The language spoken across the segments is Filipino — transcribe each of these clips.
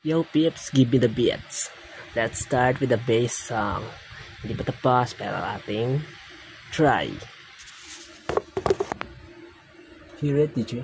Yo peeps, give me the beats. Let's start with the bass song. Hindi pa tapos pero ating try. Hear it, DJ?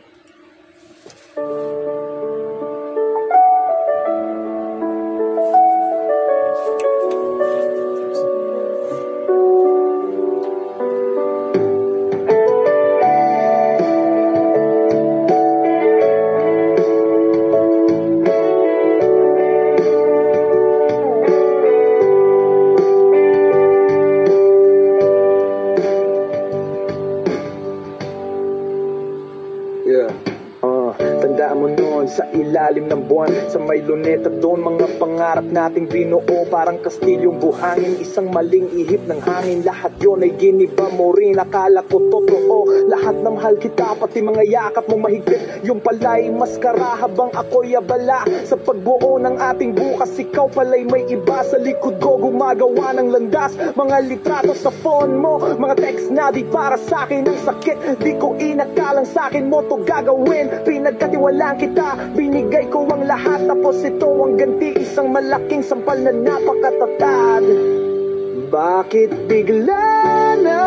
Tandaan mo noon sa ilalim ng buwan, sa may luneta doon, mga pangarap nating binuo parang kastilyong buhangin, isang maling ihip ng hangin. Lahat yon ay giniba mo rin, akala ko totoo. Lahat ng mahal kita, pati mga yakap mong mahigpit, yung pala'y maskara habang ako'y abala sa pagbuo ng ating bukas. Ikaw pala'y may iba sa likod ko, gumagawa ng landas. Mga litrato sa phone mo, mga text na di para sa'kin ang sakit. Di ko inakalang sa'kin mo to gagawin. Pinagkatiwalaan kita, binigay ko ang lahat, tapos ito ang ganti, isang malaking sampal na napakatatag. Bakit bigla na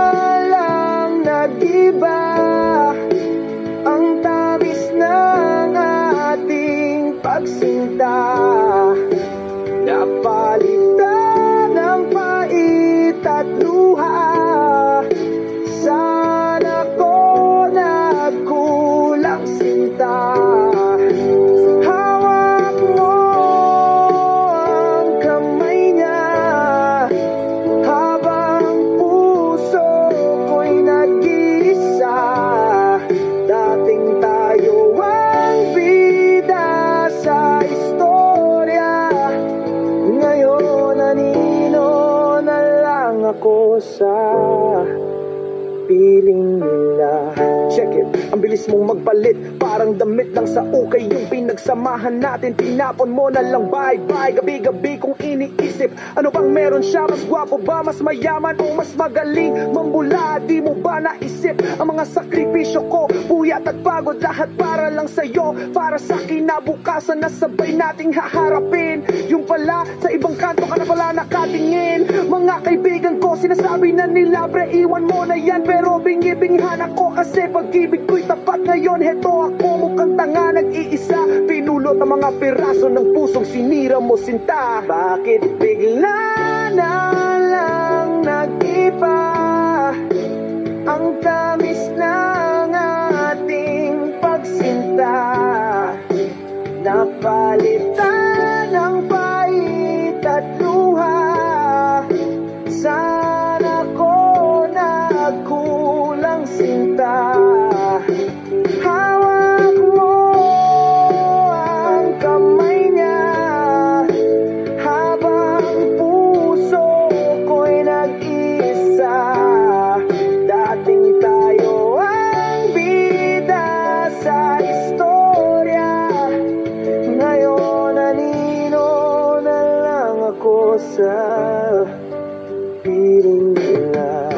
lang nag-iba ang tamis ng ating pagsinta? Napalitan ng pait at luha. Sana ko nagkulang sinta. Hawak mo ang kamay niya habang puso ko'y nag-iisa. Dating tayo ang bida sa istorya, ngayon nanino na lang ako sa piling nila. Check it, ang bilis mong magpalit, parang damit lang sa ukay yung pinagsamahan natin. Tinapon mo na lang bye-bye, gabi-gabi kong iniisip, ano bang meron siya? Mas gwapo ba, mas mayaman o mas magaling mambula? Di mo ba naisip ang mga sakripisyo ko? Puyat at pagod, lahat para lang sa'yo, para sa kinabukasan na sabay nating haharapin. Yung pala, sa ibang kanto ka na pala nakatingin. Mga kaibigan ko, sinasabi na nila pre, iwan mo na yan, pero bingi-binghan ako kasi pag-ibig ko'y tapat. Ngayon heto ako, mukhang tanga, nag-iisa, pinulot ang mga piraso ng pusong sinira mo sinta. Bakit bigla na lang nag-iba ang tamis ng ating pagsinta? Napalitan ng pait at luha. Sana ko nagkulang sinta. Hawak mo ang kamay niya habang puso ko'y nag-isa. Dating tayo ang bida sa istorya, ngayon nanino na lang ako sa piling nila.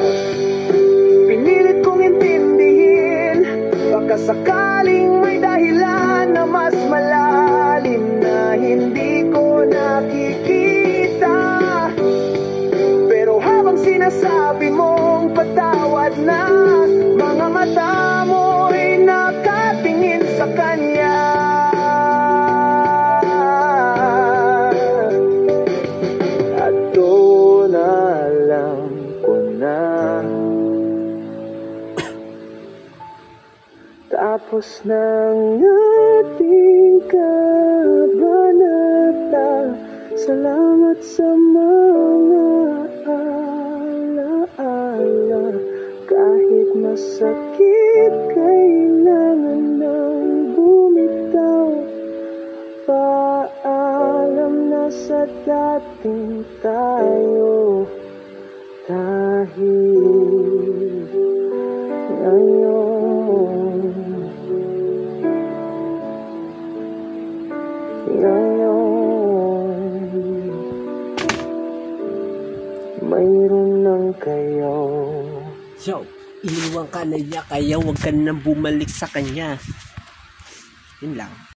Pinilit kong intindihin, baka sakaling may dahilan na mas malalim na hindi ko nakikita. Pero habang sinasabi mong patawad na, mga mata mo'y nakatingin sa kanya. At doon alam ko na, tapos ng ating kabanata, salamat sa mga alaala. Kahit masakit, kailangan nang bumitaw. Paalam na sa dating tayo, dahil ngayon mayroon ng kayo. Yo, iniwan ka na niya, kaya huwag ka nang bumalik sa kanya. Yun lang.